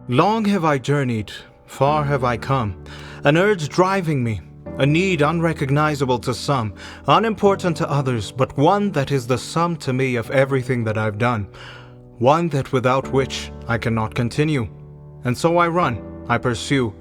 Long have I journeyed, far have I come, an urge driving me, a need unrecognizable to some, unimportant to others, but one that is the sum to me of everything that I've done, one that without which I cannot continue. And so I run, I pursue,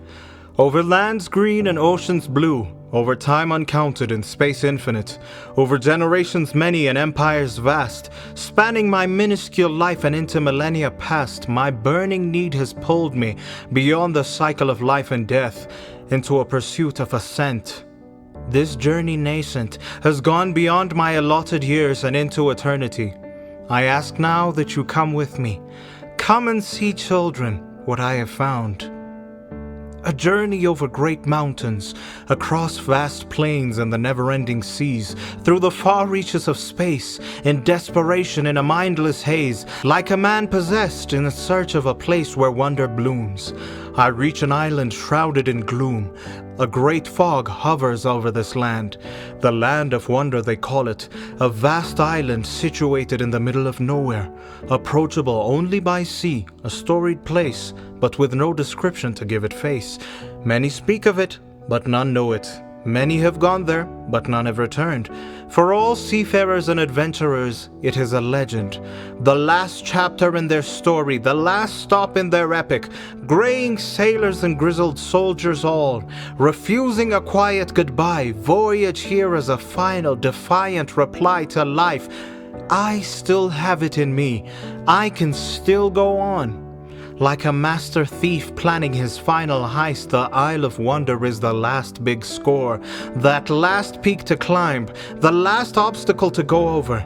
over lands green and oceans blue, over time uncounted and space infinite, over generations many and empires vast, spanning my minuscule life and into millennia past, my burning need has pulled me beyond the cycle of life and death into a pursuit of ascent. This journey nascent has gone beyond my allotted years and into eternity. I ask now that you come with me. Come and see, children, what I have found. A journey over great mountains, across vast plains and the never-ending seas, through the far reaches of space, in desperation in a mindless haze, like a man possessed in search of a place where wonder blooms. I reach an island shrouded in gloom. A great fog hovers over this land. The land of wonder they call it, a vast island situated in the middle of nowhere, approachable only by sea, a storied place, but with no description to give it face. Many speak of it, but none know it. Many have gone there, but none have returned. For all seafarers and adventurers, it is a legend. The last chapter in their story, the last stop in their epic. Graying sailors and grizzled soldiers all, refusing a quiet goodbye, voyage here as a final, defiant reply to life. I still have it in me. I can still go on. Like a master thief planning his final heist, the Isle of Wonder is the last big score, that last peak to climb, the last obstacle to go over.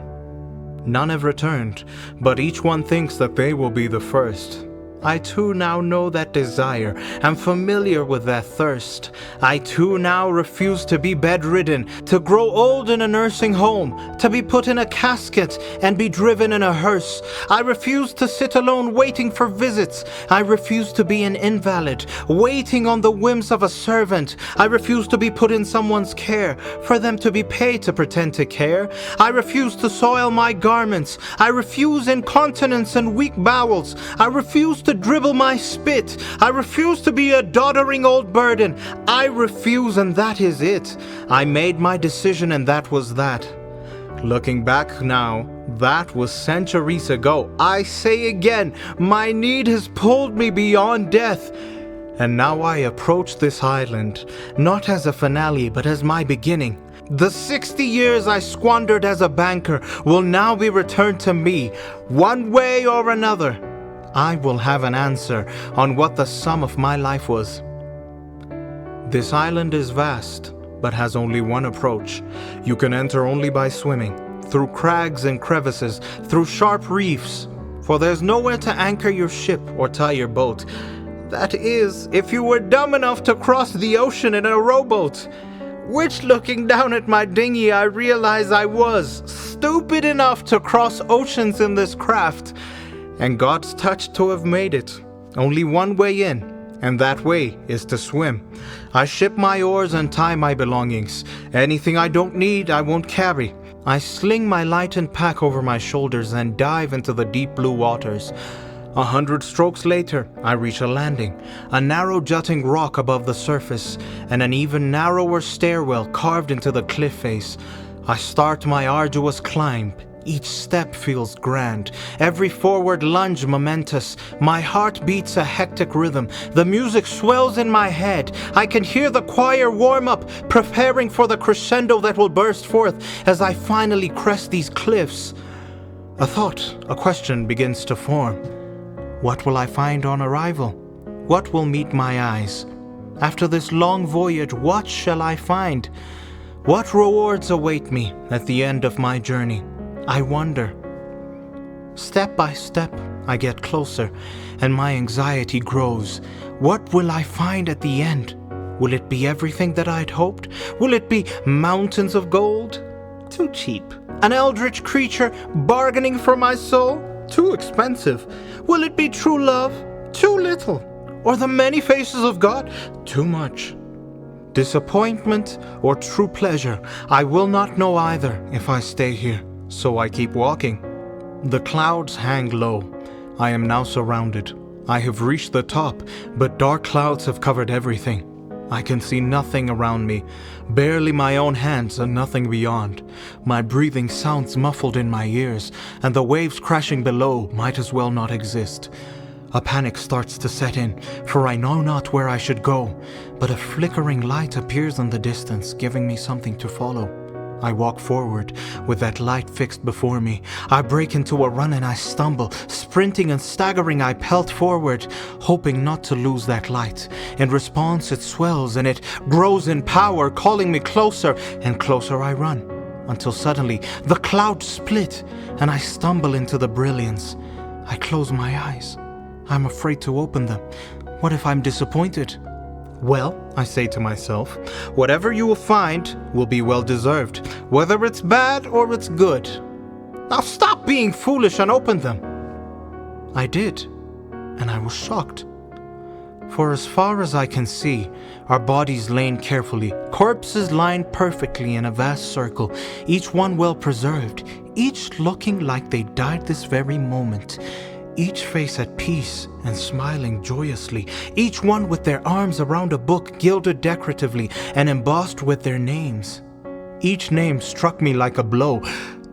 None have returned, but each one thinks that they will be the first. I too now know that desire, am familiar with that thirst. I too now refuse to be bedridden, to grow old in a nursing home, to be put in a casket and be driven in a hearse. I refuse to sit alone waiting for visits. I refuse to be an invalid, waiting on the whims of a servant. I refuse to be put in someone's care, for them to be paid to pretend to care. I refuse to soil my garments. I refuse incontinence and weak bowels. I refuse to dribble my spit. I refuse to be a doddering old burden. I refuse, and that is it. I made my decision, and that was that. Looking back now, that was centuries ago. I say again, my need has pulled me beyond death. And now I approach this island, not as a finale, but as my beginning. The 60 years I squandered as a banker will now be returned to me, one way or another. I will have an answer on what the sum of my life was. This island is vast, but has only one approach. You can enter only by swimming, through crags and crevices, through sharp reefs, for there's nowhere to anchor your ship or tie your boat. That is, if you were dumb enough to cross the ocean in a rowboat, which, looking down at my dinghy, I realized I was stupid enough to cross oceans in this craft. And God's touch to have made it. Only one way in, and that way is to swim. I ship my oars and tie my belongings. Anything I don't need, I won't carry. I sling my lightened pack over my shoulders and dive into the deep blue waters. 100 strokes later, I reach a landing, a narrow jutting rock above the surface, and an even narrower stairwell carved into the cliff face. I start my arduous climb. Each step feels grand, every forward lunge momentous. My heart beats a hectic rhythm. The music swells in my head. I can hear the choir warm up, preparing for the crescendo that will burst forth as I finally crest these cliffs. A thought, a question begins to form. What will I find on arrival? What will meet my eyes? After this long voyage, what shall I find? What rewards await me at the end of my journey? I wonder. Step by step, I get closer, and my anxiety grows. What will I find at the end? Will it be everything that I'd hoped? Will it be mountains of gold? Too cheap. An eldritch creature bargaining for my soul? Too expensive. Will it be true love? Too little. Or the many faces of God? Too much. Disappointment or true pleasure? I will not know either if I stay here. So I keep walking. The clouds hang low. I am now surrounded. I have reached the top, but dark clouds have covered everything. I can see nothing around me, barely my own hands and nothing beyond. My breathing sounds muffled in my ears, and the waves crashing below might as well not exist. A panic starts to set in, for I know not where I should go, but a flickering light appears in the distance, giving me something to follow. I walk forward, with that light fixed before me. I break into a run and I stumble. Sprinting and staggering, I pelt forward, hoping not to lose that light. In response, it swells and it grows in power, calling me closer, and closer I run, until suddenly the clouds split, and I stumble into the brilliance. I close my eyes. I'm afraid to open them. What if I'm disappointed? Well, I say to myself, whatever you will find will be well deserved, whether it's bad or it's good. Now stop being foolish and open them. I did, and I was shocked. For as far as I can see, our bodies lain carefully, corpses lined perfectly in a vast circle, each one well preserved, each looking like they died this very moment. Each face at peace and smiling joyously, each one with their arms around a book gilded decoratively and embossed with their names. Each name struck me like a blow.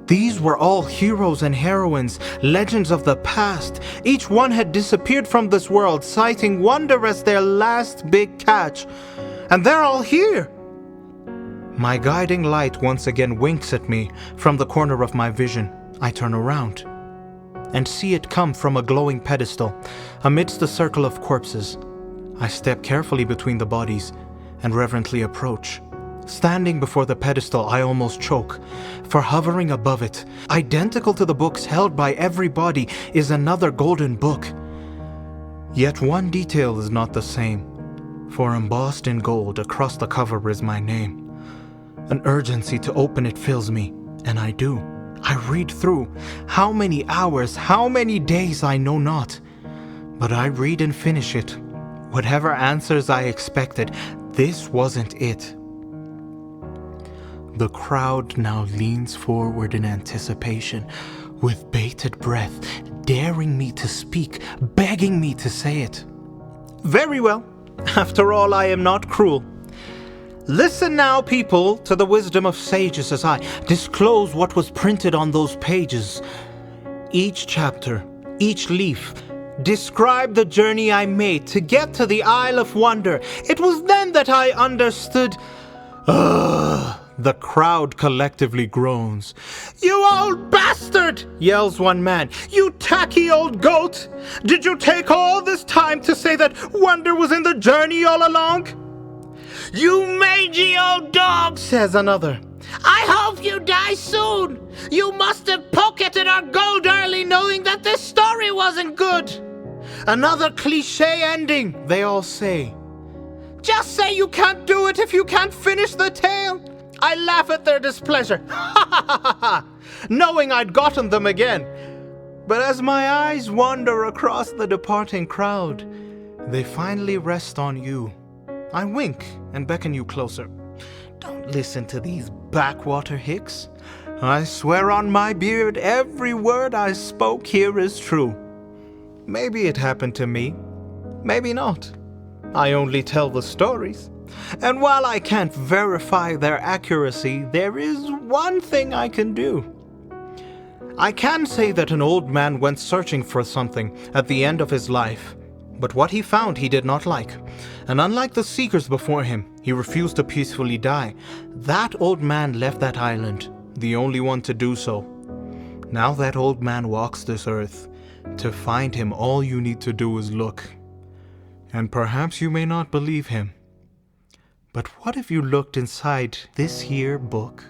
These were all heroes and heroines, legends of the past. Each one had disappeared from this world, citing wonder as their last big catch. And they're all here. My guiding light once again winks at me from the corner of my vision. I turn around and see it come from a glowing pedestal amidst a circle of corpses. I step carefully between the bodies and reverently approach. Standing before the pedestal, I almost choke, for hovering above it, identical to the books held by every body, is another golden book. Yet one detail is not the same, for embossed in gold across the cover is my name. An urgency to open it fills me, and I do. I read through. How many hours, how many days, I know not. But I read and finish it. Whatever answers I expected, this wasn't it. The crowd now leans forward in anticipation, with bated breath, daring me to speak, begging me to say it. Very well. After all, I am not cruel. Listen now, people, to the wisdom of sages as I disclose what was printed on those pages. Each chapter, each leaf, described the journey I made to get to the Isle of Wonder. It was then that I understood. The crowd collectively groans. "You old bastard!" yells one man. "You tacky old goat! Did you take all this time to say that wonder was in the journey all along?" "You mangy old dog," says another. "I hope you die soon. You must have pocketed our gold early knowing that this story wasn't good." "Another cliche ending," they all say. "Just say you can't do it if you can't finish the tale." I laugh at their displeasure, knowing I'd gotten them again. But as my eyes wander across the departing crowd, they finally rest on you. I wink and beckon you closer. Don't listen to these backwater hicks. I swear on my beard every word I spoke here is true. Maybe it happened to me, maybe not. I only tell the stories. And while I can't verify their accuracy, there is one thing I can do. I can say that an old man went searching for something at the end of his life. But what he found he did not like, and unlike the seekers before him, he refused to peacefully die. That old man left that island, the only one to do so. Now that old man walks this earth. To find him, all you need to do is look. And perhaps you may not believe him. But what if you looked inside this here book?